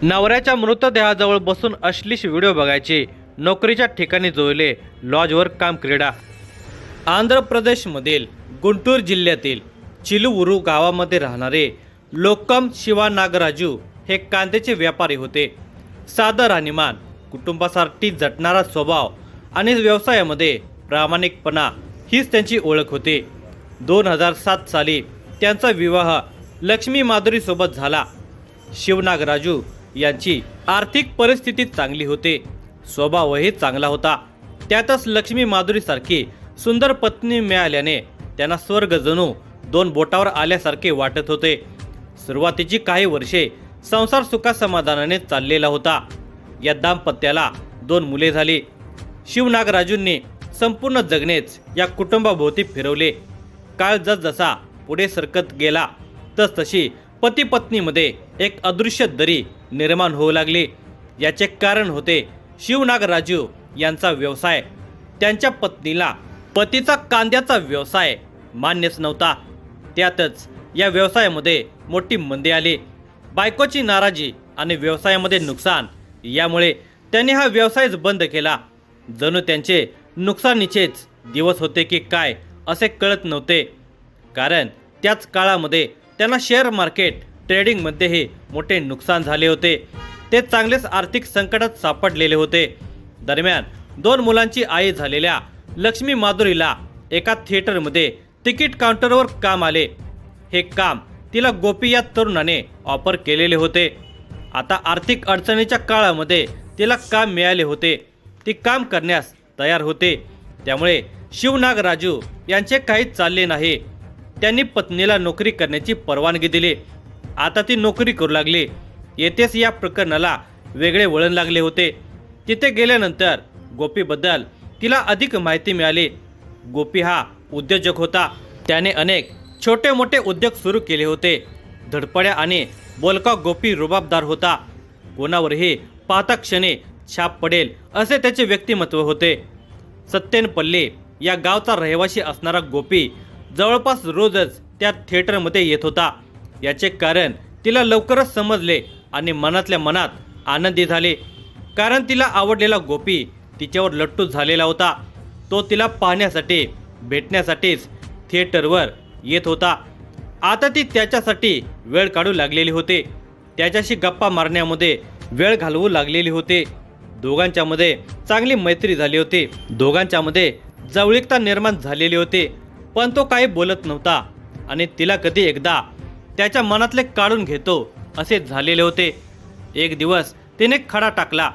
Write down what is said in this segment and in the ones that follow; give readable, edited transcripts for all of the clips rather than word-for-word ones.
नवऱ्याच्या मृतदेहाजवळ बसून अश्लील व्हिडिओ बघायचे, नोकरीच्या ठिकाणी जोडले लॉजवर काम क्रीडा। आंध्र प्रदेशमधील गुंटूर जिल्ह्यातील चिलुवुरू गावामध्ये राहणारे लोकम शिवा नागराजू हे कांद्याचे व्यापारी होते। साधं राहणीमान, कुटुंबासाठी झटणारा स्वभाव आणि व्यवसायामध्ये प्रामाणिकपणा हीच त्यांची ओळख होती। 2007 साली त्यांचा विवाह लक्ष्मी माधुरी सोबत झाला। शिवनागराजू यांची आर्थिक परिस्थिती चांगली होती, स्वभावही चांगला होता। त्यातच लक्ष्मी माधुरीसारखी सुंदर पत्नी मिळाल्याने त्यांना स्वर्ग जणू 2 बोटावर आल्यासारखे वाटत होते। सुरुवातीची काही वर्षे संसार सुखासमाधानाने चाललेला होता। या दाम्पत्याला 2 मुले झाली। शिवनागराजूंनी संपूर्ण जगणेच या कुटुंबाभोवती फिरवले। काळ जसजसा पुढे सरकत गेला तसतशी पती पत्नीमध्ये एक अदृश्य दरी निर्माण होऊ लागली। याचे कारण होते शिवनागराजू यांचा व्यवसाय। त्यांच्या पत्नीला पतीचा कांद्याचा व्यवसाय मान्यच नव्हता। त्यातच या व्यवसायामध्ये मोठी मंदी आली। बायकोची नाराजी आणि व्यवसायामध्ये नुकसान यामुळे त्यांनी हा व्यवसायच बंद केला। जणू त्यांचे नुकसानीचेच दिवस होते की काय असे कळत नव्हते। कारण त्याच काळामध्ये त्यांना शेअर मार्केट ट्रेडिंगमध्येही मोठे नुकसान झाले होते। ते चांगलेच आर्थिक संकटात सापडलेले होते। दरम्यान 2 मुलांची आई झालेल्या लक्ष्मी माधुरीला एका थिएटरमध्ये तिकीट काउंटरवर काम आले। हे काम तिला गोपी या तरुणाने ऑफर केलेले होते। आता आर्थिक अडचणीच्या काळामध्ये तिला काम मिळाले होते। ती काम करण्यास तयार होते। त्यामुळे शिवनागराजू यांचे काही चालले नाही। त्यांनी पत्नीला नोकरी करण्याची परवानगी दिली। आता ती नोकरी करू लागली। येथेच या प्रकरणाला वेगळे वळण लागले होते। तिथे गेल्यानंतर गोपीबद्दल तिला अधिक माहिती मिळाली। गोपी हा उद्योजक होता। त्याने अनेक छोटे मोठे उद्योग सुरू केले होते। धडपड्या आणि बोलका गोपी रुबाबदार होता। कोणावरही पाहता क्षणी छाप पडेल असे त्याचे व्यक्तिमत्व होते। सत्तेनपल्ली या गावचा रहिवासी असणारा गोपी जवळपास रोजच त्या थिएटरमध्ये येत होता। याचे कारण तिला लवकरच समजले आणि मनातल्या मनात आनंदी झाले। कारण तिला आवडलेला गोपी तिच्यावर लट्टू झालेला होता। तो तिला पाहण्यासाठी भेटण्यासाठीच थिएटरवर येत होता। आता ती त्याच्यासाठी वेळ काढू लागलेली होती। त्याच्याशी गप्पा मारण्यामध्ये वेळ घालवू लागलेली होती। दोघांच्यामध्ये चांगली मैत्री झाली होती। दोघांच्यामध्ये जवळीकता निर्माण झालेली होती। पण तो काही बोलत नव्हता आणि तिला कधी एकदा त्याच्या मनातले काढून घेतो असे झालेले होते। एक दिवस तिने खडा टाकला,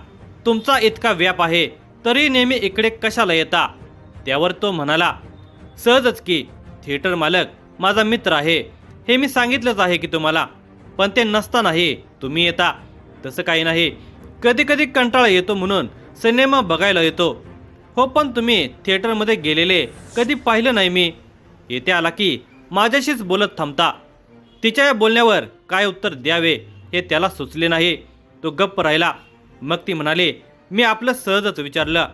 तुमचा इतका व्याप आहे तरी नेहमी इकडे कशाला येता? त्यावर तो म्हणाला, सहजच की थिएटर मालक माझा मित्र आहे, हे मी सांगितलंच आहे की तुम्हाला, पण ते नसतानाही तुम्ही येता। तसं काही नाही, कधी कधी कंटाळा येतो म्हणून सिनेमा बघायला येतो। हो, पण तुम्ही थिएटरमध्ये गेलेले कधी पाहिलं नाही मी। येथे आला की माझ्याशीच बोलत थांबता। तिच्या या बोलण्यावर काय उत्तर द्यावे हे त्याला सुचले नाही। तो गप्प राहिला। मग ती म्हणाली, मी आपलं सहजच विचारलं।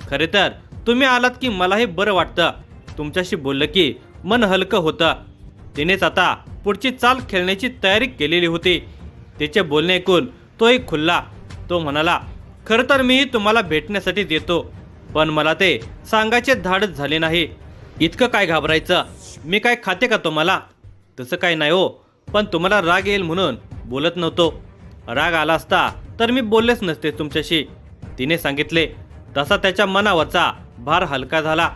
खरे तर तुम्ही आलात की मलाही बरं वाटतं। तुमच्याशी बोललं की मन हलकं होतं। तिनेच आता पुढची चाल खेळण्याची तयारी केलेली होती। तिचे बोलणे ऐकून तोही खुलला। तो म्हणाला, खरं तर मीही तुम्हाला भेटण्यासाठीच येतो, पण मला ते सांगायचे धाडच झाले नाही। इतकं काय घाबरायचं? मी काय खाते का तुम्हाला? तसं काय नाही हो, पण तुम्हाला राग येईल म्हणून बोलत नव्हतो। राग आला असता तर मी बोललेच नसते तुमच्याशी, तिने सांगितले। तसा त्याच्या मनावरचा भार हलका झाला।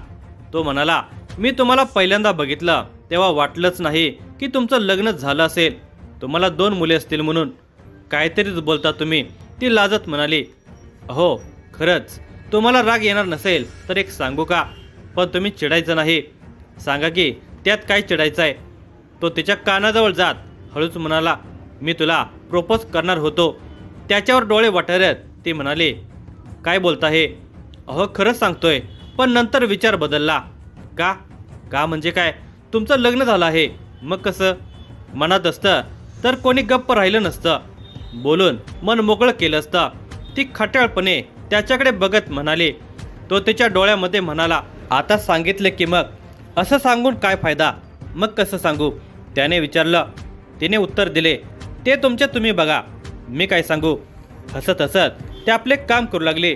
तो म्हणाला, मी तुम्हाला पहिल्यांदा बघितलं तेव्हा वाटलंच नाही की तुमचं लग्न झालं असेल। तुम्हाला 2 मुले असतील म्हणून। काहीतरीच बोलता तुम्ही, ती लाजत म्हणाली। हो, खरंच तुम्हाला राग येणार नसेल तर एक सांगू का? पण तुम्ही चिडायचं नाही। सांगा की त्यात काय चिडायचं आहे? तो तिच्या कानाजवळ जात हळूच म्हणाला, मी तुला प्रपोज करणार होतो। त्याच्यावर डोळे वाटरत ती म्हणाली, काय बोलता हे? अहो, खरंच सांगतोय, पण नंतर विचार बदलला। का? का म्हणजे काय? तुमचं लग्न झालं आहे, मग कसं? मनात असतं तर कोणी गप्प राहिलं नसतं, बोलून मन मोकळं केलं असतं। ती खट्याळपणे त्याच्याकडे बघत म्हणाली। तो तिच्या डोळ्यामध्ये म्हणाला, आता सांगितले की मग असं सांगून काय फायदा? मग कसं सांगू? त्याने विचारलं। तिने उत्तर दिले, ते तुमचे तुम्ही बघा, मी काय सांगू? हसत हसत ते आपले काम करू लागले.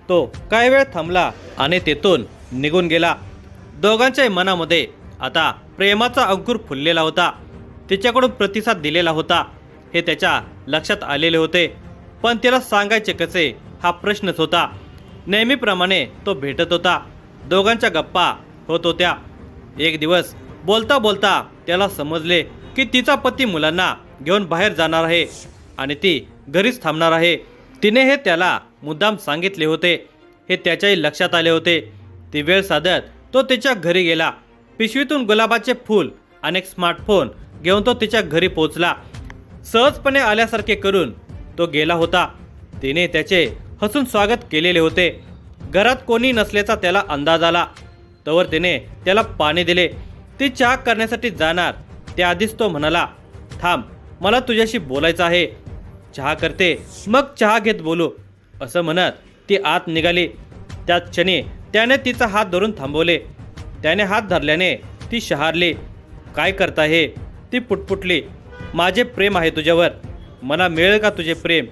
तो काही वेळ थांबला आणि तेथून निघून गेला. दोघांच्याही मनामध्ये आता प्रेमाचा अंकुर फुललेला होता. तिच्याकडून प्रतिसाद दिलेला होता हे त्याच्या लक्षात आलेले होते. पण तिला सांगायचे कसे हा प्रश्नच होता. नेहमीप्रमाणे तो भेटत होता. दोघांच्या गप्पा होत होत्या. एक दिवस बोलता बोलता त्याला समजले की तिचा पती मुलांना घेऊन बाहेर जाणार आहे आणि ती घरीच थांबणार आहे. तिने हे त्याला मुद्दाम सांगितले होते हे त्याच्याही लक्षात आले होते. ती वेळ साधत तो तिच्या घरी गेला. पिशवीतून गुलाबाचे फूल आणि एक स्मार्टफोन घेऊन तो तिच्या घरी पोहोचला. सहजपणे आल्यासारखे करून तो गेला होता. तिने त्याचे हसून स्वागत केलेले होते. घरात कोणी नसल्याचा त्याला अंदाज आला. तोवर तिने त्याला पाणी दिले. ती चहा करण्यासाठी जाणार त्याआधीच तो म्हणाला, थांब, मला तुझ्याशी बोलायचं आहे. चहा करते मग चहा घेत बोलू, असं म्हणत ती आत निघाली. त्याच क्षणी त्याने तिचा हात धरून थांबवले. त्याने हात धरल्याने ती शहारली. काय करता हे? ती पुटपुटली. माझे प्रेम आहे तुझ्यावर, मला मिळेल का तुझे प्रेम?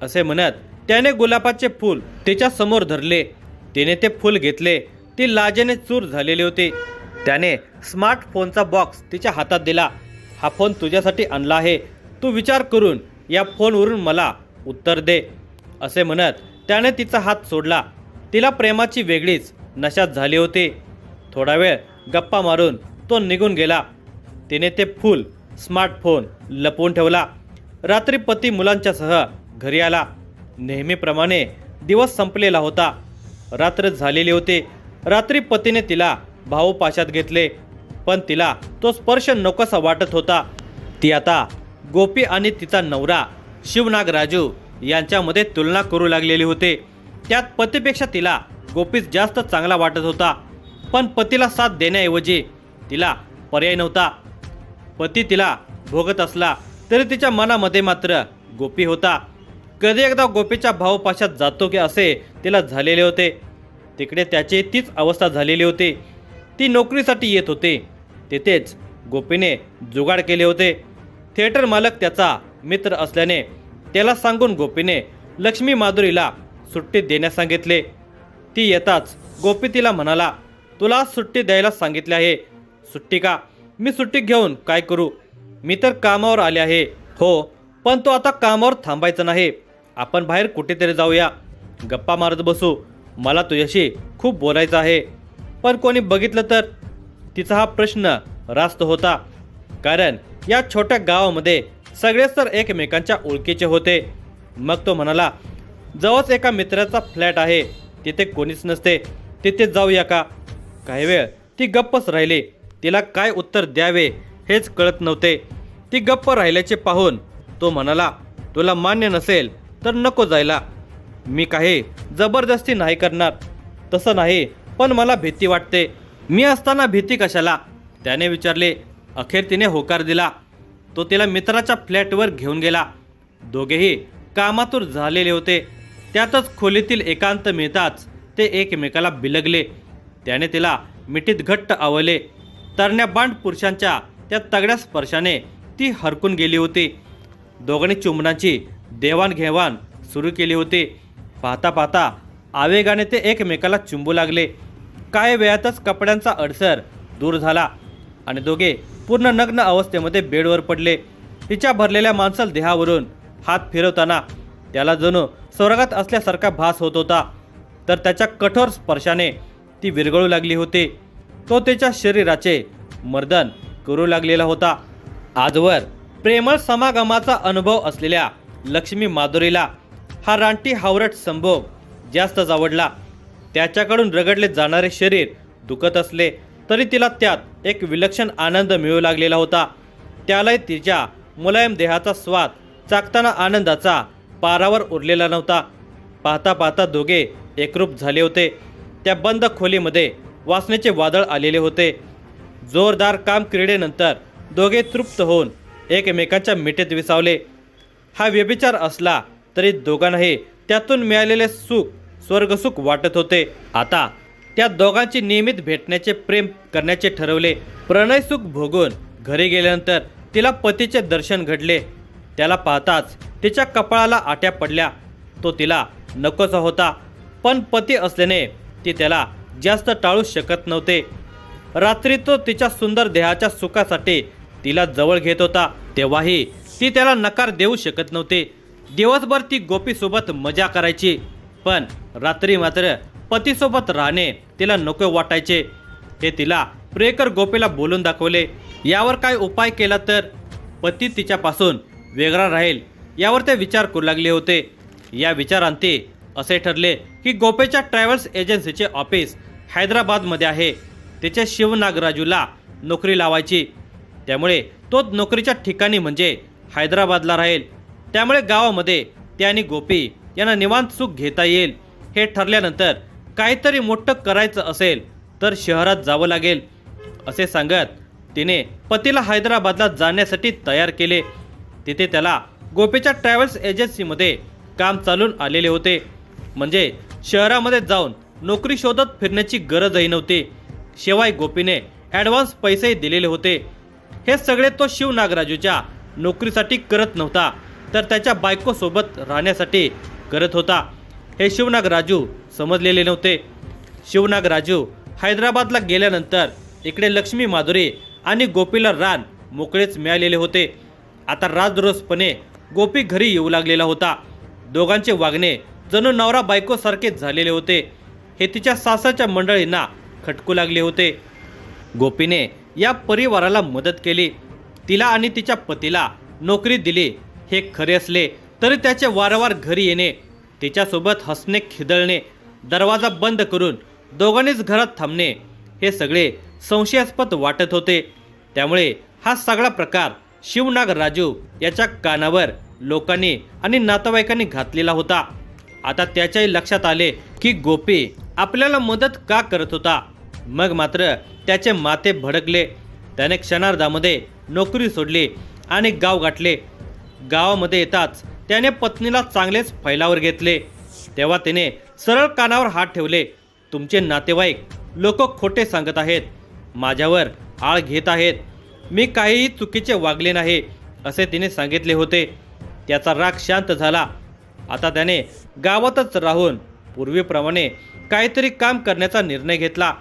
असे म्हणत त्याने गुलाबाचे फूल तिच्या समोर धरले. तिने ते फूल घेतले. ती लाजेने चूर झालेली होती. त्याने स्मार्टफोनचा बॉक्स तिच्या हातात दिला. हा फोन तुझ्यासाठी आणला आहे. तू विचार करून या फोनवरून मला उत्तर दे, असे म्हणत त्याने तिचा हात सोडला. तिला प्रेमाची वेगळीच नशा झाली होती. थोडा वेळ गप्पा मारून तो निघून गेला. तिने ते फूल स्मार्टफोन लपवून ठेवला. रात्री पती मुलांच्यासह घरी आला. नेहमीप्रमाणे दिवस संपलेला होता. रात्र झालेली होती. रात्री पतीने तिला भाऊपाशात घेतले. पण तिला तो स्पर्श नकोसा वाटत होता. ती आता गोपी आणि तिचा नवरा शिवनाग राजू यांच्यामध्ये तुलना करू लागलेली होती. त्यात पतीपेक्षा तिला गोपीच जास्त चांगला वाटत होता. पण पतीला साथ देण्याऐवजी तिला पर्याय नव्हता. पती तिला भोगत असला तरी तिच्या मनामध्ये मात्र गोपी होता. कधी एकदा गोपीच्या भाऊपाशात जातो की असे तिला झालेले होते. तिकडे त्याची तीच अवस्था झालेली होती. ती नोकरीसाठी येत होते. तिथेच गोपीने जुगाड केले होते. थिएटर मालक त्याचा मित्र असल्याने त्याला सांगून गोपीने लक्ष्मी माधुरीला सुट्टी देण्यास सांगितले. ती येताच गोपी तिला म्हणाला, तुला सुट्टी द्यायला सांगितले आहे. सुट्टी का? मी सुट्टी घेऊन काय करू? मी तर कामावर आले आहे. हो, पण तो आता कामावर थांबायचं नाही. आपण बाहेर कुठेतरी जाऊया, गप्पा मारत बसू. मला तुझ्याशी खूप बोलायचं आहे. पण कोणी बघितलं तर? तिचा हा प्रश्न रास्त होता. कारण या छोट्या गावामध्ये सगळेच तर एकमेकांच्या ओळखीचे होते. मग तो म्हणाला, जवळच एका मित्राचा फ्लॅट आहे, तिथे कोणीच नसते, तिथे जाऊया का? काही वेळ ती गप्पच राहिली. तिला काय उत्तर द्यावे हेच कळत नव्हते. ती गप्प राहिल्याचे पाहून तो म्हणाला, तुला मान्य नसेल तर नको जायला. मी काही जबरदस्ती नाही करणार. तसं नाही, पण मला भीती वाटते. मी असताना भीती कशाला? त्याने विचारले. अखेर तिने होकार दिला. तो तिला मित्राच्या फ्लॅटवर घेऊन गेला. दोघेही कामातूर झालेले होते. त्यातच खोलीतील एकांत मिळताच ते एकमेकाला बिलगले. त्याने तिला मिठीत घट्ट आवले. तरण्या बांड पुरुषांच्या त्या तगड्या स्पर्शाने ती हरकून गेली होती. दोघांनी चुंबनाची देवाणघेवाण सुरू केली होती. पाहता पाहता आवेगाने ते एकमेकाला चुंबू लागले. काही वेळातच कपड्यांचा अडसर दूर झाला आणि दोघे पूर्ण नग्न अवस्थेमध्ये बेडवर पडले. तिच्या भरलेल्या मांसल देहावरून हात फिरवताना त्याला जणू स्वर्गात असल्यासारखा भास होत होता. तर त्याच्या कठोर स्पर्शाने ती विरघळू लागली होती. तो तिच्या शरीराचे मर्दन करू लागलेला होता. आजवर प्रेमळ समागमाचा अनुभव असलेल्या लक्ष्मी माधुरीला हा रानटी हावरट संभोग जास्तच आवडला. त्याच्याकडून रगडले जाणारे शरीर दुखत असले तरी तिला त्यात एक विलक्षण आनंद मिळू लागलेला होता. त्यालाही तिच्या मुलायम देहाचा स्वाद चाकताना आनंदाचा पारावर उरलेला नव्हता. पाहता पाहता दोघे एकरूप झाले होते. त्या बंद खोलीमध्ये वासनेचे वादळ आलेले होते. जोरदार काम क्रीडेनंतर दोघे तृप्त होऊन एकमेकांच्या मिठीत विसावले. हा व्यभिचार असला तरी दोघांनाही त्यातून मिळालेले सुख स्वर्गसुख वाटत होते. आता त्या दोघांची नियमित भेटण्याचे प्रेम करण्याचे ठरवले. प्रणय सुख भोगून घरी गेल्यानंतर तिला पतीचे दर्शन घडले. त्याला पाहताच तिच्या कपाळाला आट्या पडल्या. तो तिला नकोसा होता, पण पती असल्याने ती त्याला जास्त टाळू शकत नव्हते. रात्री तो तिच्या सुंदर देहाच्या सुखासाठी तिला जवळ घेत होता, तेव्हाही ती त्याला नकार देऊ शकत नव्हते. दिवसभर ती गोपीसोबत मजा करायची, पण रात्री मात्र पतीसोबत राहणे तिला नको वाटायचे. हे तिला प्रियकर गोपीला बोलून दाखवले. यावर काय उपाय केला तर पती तिच्यापासून वेगळा राहील यावर ते विचार करू लागले होते. या विचारांती असे ठरले की गोपीच्या ट्रॅव्हल्स एजन्सीचे ऑफिस हैदराबादमध्ये आहे. तिचे शिवनागराजूला नोकरी लावायची, त्यामुळे तो नोकरीच्या ठिकाणी म्हणजे हैदराबादला राहील. त्यामुळे गावामध्ये ते आणि गोपी यांना निवांत सुख घेता येईल. हे ठरल्यानंतर काहीतरी मोठं करायचं असेल तर शहरात जावं लागेल असे सांगत तिने पतीला हैदराबादला जाण्यासाठी तयार केले. तिथे त्याला गोपीच्या ट्रॅव्हल्स एजन्सीमध्ये काम चालून आलेले होते, म्हणजे शहरामध्ये जाऊन नोकरी शोधत फिरण्याची गरजही नव्हती. शिवाय गोपीने ॲडव्हान्स पैसेही दिलेले होते. हे सगळे तो शिवनागराजूच्या नोकरीसाठी करत नव्हता, तर त्याच्या बायकोसोबत राहण्यासाठी करत होता. हे शिवनागराजू समजलेले नव्हते. शिवनागराजू हैदराबादला गेल्यानंतर इकडे लक्ष्मी माधुरी आणि गोपीला रान मोकळेच मिळालेले होते. आता राजरोसपणे गोपी घरी येऊ लागलेला होता. दोघांचे वागणे जणू नवरा बायकोसारखेच झालेले होते. हे तिच्या सासरच्या मंडळींना खटकू लागले होते. गोपीने या परिवाराला मदत केली. तिला आणि तिच्या पतीला नोकरी दिली हे खरे असले तरी त्याचे वारंवार घरी येणे, तिच्यासोबत हसणे खिदळणे, दरवाजा बंद करून दोघांनीच घरात थांबणे हे सगळे संशयास्पद वाटत होते. त्यामुळे हा सगळा प्रकार शिवनागराजू याच्या कानावर लोकांनी आणि नातेवाईकांनी घातलेला होता. आता त्याच्याही लक्षात आले की गोपी आपल्याला मदत का करत होता. मग मात्र त्याचे माथे भडकले. त्याने क्षणार्धामध्ये नोकरी सोडली आणि गाव गाठले. गावामध्ये येताच त्याने पत्नीला चांगलेच फैलावर घेतले. तेव्हा तिने सरळ कानावर हात ठेवले. तुमचे नातेवाईक लोक खोटे सांगत आहेत, माझ्यावर आळ घेत आहेत, मी काहीही चुकीचे वागले नाही असे तिने सांगितले होते. त्याचा राग शांत झाला. आता त्याने गावातच राहून पूर्वीप्रमाणे काहीतरी काम करण्याचा निर्णय घेतला.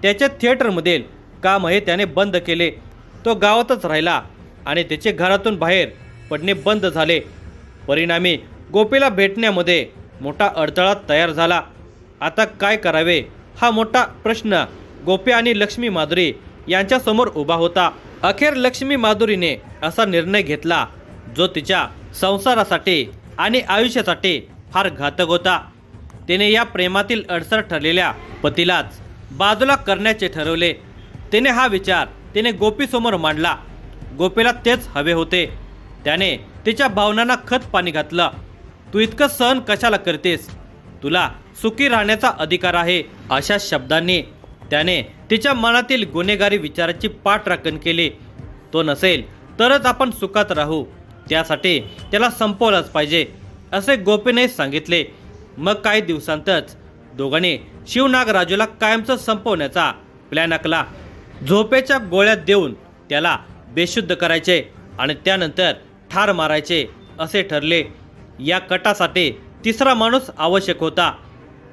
त्याचे थिएटरमधील कामही त्याने बंद केले. तो गावातच राहिला आणि त्याचे घरातून बाहेर पडणे बंद झाले. परिणामी गोपीला भेटण्यामध्ये मोठा अडथळा तयार झाला. आता काय करावे हा मोठा प्रश्न गोपी आणि लक्ष्मी माधुरी यांच्यासमोर उभा होता. अखेर लक्ष्मी माधुरीने असा निर्णय घेतला जो तिच्या संसारासाठी आणि आयुष्यासाठी फार घातक होता. तिने या प्रेमातील अडसर ठरलेल्या पतीलाच बाजूला करण्याचे ठरवले. तिने हा विचार तिने गोपीसमोर मांडला. गोपीला तेच हवे होते. त्याने तिच्या भावनांना खत पाणी घातलं. तू इतकं सहन कशाला करतेस, तुला सुखी राहण्याचा अधिकार आहे अशा शब्दांनी त्याने तिच्या मनातील गुन्हेगारी विचाराची पाठराखण केली. तो नसेल तरच आपण सुखात राहू, त्यासाठी त्याला संपवलंच पाहिजे असे गोपीने सांगितले. मग काही दिवसांतच दोघांनी शिवनागराजूला कायमचं संपवण्याचा प्लॅन आखला. झोपेच्या गोळ्या देऊन त्याला बेशुद्ध करायचे आणि त्यानंतर ठार मारायचे असे ठरले. या कटासाठी तिसरा माणूस आवश्यक होता.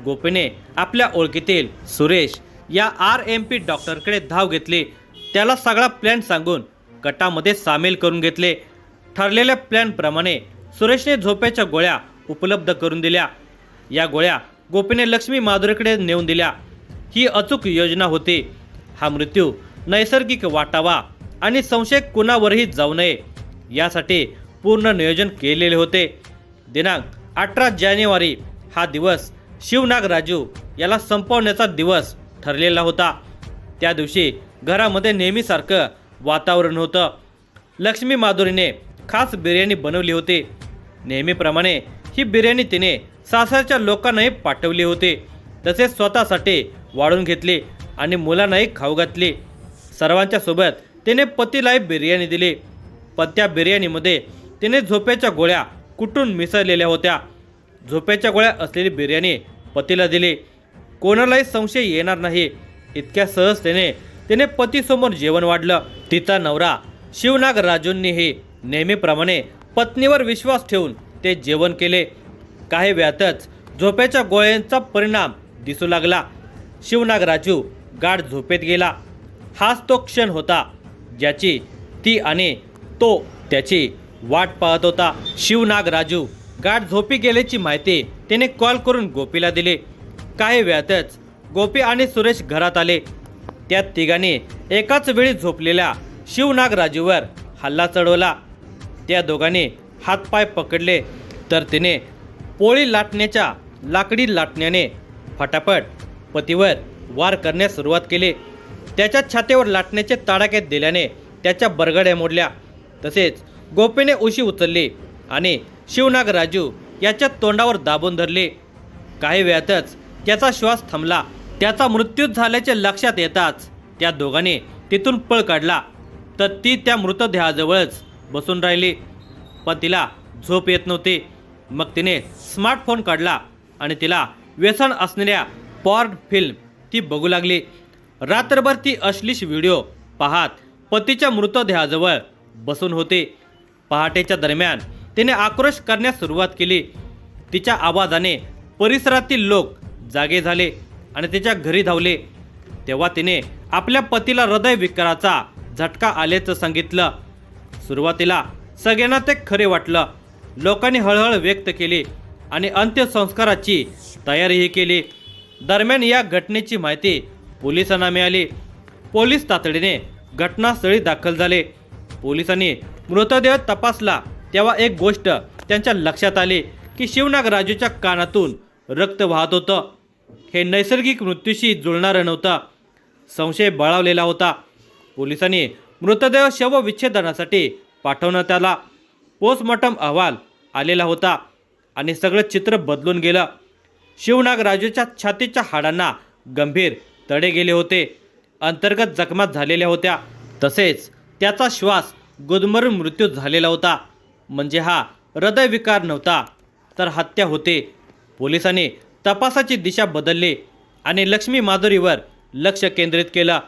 गोपीने आपल्या ओळखीतील सुरेश या RMP डॉक्टरकडे धाव घेतली. त्याला सगळा प्लॅन सांगून कटामध्ये सामील करून घेतले. ठरलेल्या प्लॅनप्रमाणे सुरेशने झोपेच्या गोळ्या उपलब्ध करून दिल्या. या गोळ्या गोपीने लक्ष्मी माधुरीकडे नेऊन दिल्या. ही अचूक योजना होती. हा मृत्यू नैसर्गिक वाटावा आणि संशय कुणावरही जाऊ नये यासाठी पूर्ण नियोजन केलेले होते. दिनांक 18 जानेवारी हा दिवस शिवनागराजू याला संपवण्याचा दिवस ठरलेला होता. त्या दिवशी घरामध्ये नेहमीसारखं वातावरण होतं. लक्ष्मी माधुरीने खास बिर्याणी बनवली होती. नेहमीप्रमाणे ही बिर्याणी तिने सासरच्या लोकांनाही पाठवली होती. तसेच स्वतःसाठी वाढून घेतली आणि मुलांनाही खाऊ घातली. सर्वांच्या सोबत तिने पतीलाही बिर्याणी दिली. पण त्या बिर्याणीमध्ये तिने झोपेच्या गोळ्या कुटून मिसळलेल्या होत्या. झोपेच्या गोळ्या असलेली बिर्याणी पतीला दिली. कोणालाही संशय येणार नाही इतक्या सहजतेने तिने पतीसमोर जेवण वाढलं. तिचा नवरा शिवनागराजूंनीही नेहमीप्रमाणे पत्नीवर विश्वास ठेवून ते जेवण केले. काही वेळातच झोपेच्या गोळ्यांचा परिणाम दिसू लागला. शिवनाग राजू गाढ झोपेत गेला. हाच तो क्षण होता ज्याची ती आणि तो त्याची वाट पाहत होता. शिवनाग राजू गाढ झोपी गेल्याची माहिती त्याने कॉल करून गोपीला दिली. काही वेळातच गोपी आणि सुरेश घरात आले. त्या तिघांनी एकाच वेळी झोपलेल्या शिवनाग राजूवर हल्ला चढवला. त्या दोघांनी हातपाय पकडले तर तिने पोळी लाटण्याच्या लाकडी लाटण्याने फटाफट पतीवर वार करण्यास सुरुवात केली. त्याच्या छातीवर लाटण्याचे तडाखे दिल्याने त्याच्या बरगड्या मोडल्या. तसेच गोपीने उशी उचलली आणि शिवनाग राजू याच्या तोंडावर दाबून धरले. काही वेळातच त्याचा श्वास थांबला. त्याचा मृत्यू झाल्याचे लक्षात येताच त्या दोघांनी तिथून पळ काढला तर ती त्या मृतदेहाजवळच बसून राहिली. पण तिला झोप येत नव्हती. मग तिने स्मार्टफोन काढला आणि तिला व्यसन असलेल्या पॉर्न फिल्म ती बघू लागली. रात्रभर ती अश्लील व्हिडिओ पाहत पतीच्या मृतदेहाजवळ बसून होते. पहाटेच्या दरम्यान तिने आक्रोश करण्यास सुरुवात केली. तिच्या आवाजाने परिसरातील लोक जागे झाले आणि तिच्या घरी धावले. तेव्हा तिने आपल्या पतीला हृदयविकाराचा झटका आल्याचं सांगितलं. सुरुवातीला सगळ्यांना ते खरे वाटलं. लोकांनी हळहळ व्यक्त केली आणि अंत्यसंस्काराची तयारीही केली. दरम्यान या घटनेची माहिती पोलिसांना मिळाली. पोलीस तातडीने घटनास्थळी दाखल झाले. पोलिसांनी मृतदेह तपासला तेव्हा एक गोष्ट त्यांच्या लक्षात आली की शिवनाग राजूच्या कानातून रक्त वाहत होतं. हे नैसर्गिक मृत्यूशी जुळणारं नव्हतं. संशय बळावलेला होता. पोलिसांनी मृतदेह शवविच्छेदनासाठी पाठवण्यात आला. पोस्टमॉर्टम अहवाल आलेला होता आणि सगळं चित्र बदलून गेलं. शिवनाग राजूच्या छातीच्या हाडांना गंभीर तडे गेले होते. अंतर्गत जखमा झालेल्या होत्या. तसेच त्याचा श्वास गुदमरून मृत्यू झालेला होता. म्हणजे हा हृदयविकार नव्हता तर हत्या होते. पोलिसांनी तपासाची दिशा बदलली आणि लक्ष्मी माधुरीवर लक्ष केंद्रित केलं.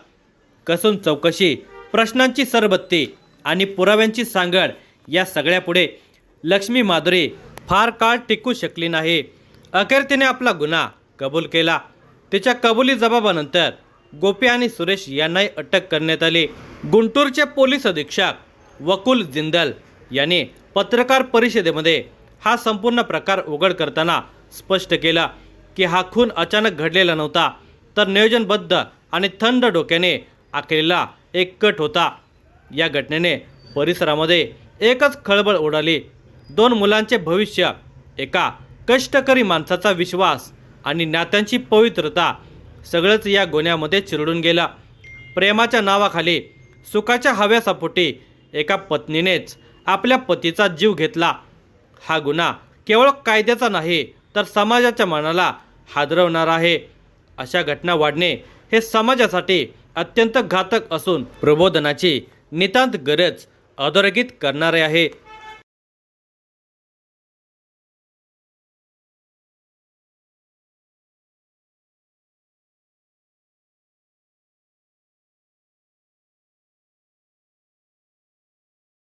कसून चौकशी, प्रश्नांची सरबत्ती आणि पुराव्यांची सांगड या सगळ्यापुढे लक्ष्मी माधुरी फार काळ टिकू शकली नाही. अखेर तिने आपला गुन्हा कबूल केला. तिच्या कबुली जबाबानंतर गोपी आणि सुरेश यांनाही अटक करण्यात आली. गुंटूरचे पोलीस अधीक्षक वकुल जिंदल यांनी पत्रकार परिषदेमध्ये हा संपूर्ण प्रकार उघड करताना स्पष्ट केला की हा खून अचानक घडलेला नव्हता तर नियोजनबद्ध आणि थंड डोक्याने आखलेला एक कट होता. या घटनेने परिसरामध्ये एकच खळबळ उडाली. 2 मुलांचे भविष्य, एका कष्टकरी माणसाचा विश्वास आणि नात्यांची पवित्रता सगळंच या गुन्ह्यामध्ये चिरडून गेलं. प्रेमाच्या नावाखाली सुखाच्या हव्यासापोटी एका पत्नीनेच आपल्या पतीचा जीव घेतला. हा गुन्हा केवळ कायद्याचा नाही तर समाजाच्या मनाला हादरवणारा आहे. अशा घटना वाढणे हे समाजासाठी अत्यंत घातक असून प्रबोधनाची नितांत गरज अधोरेखित करणारे आहे.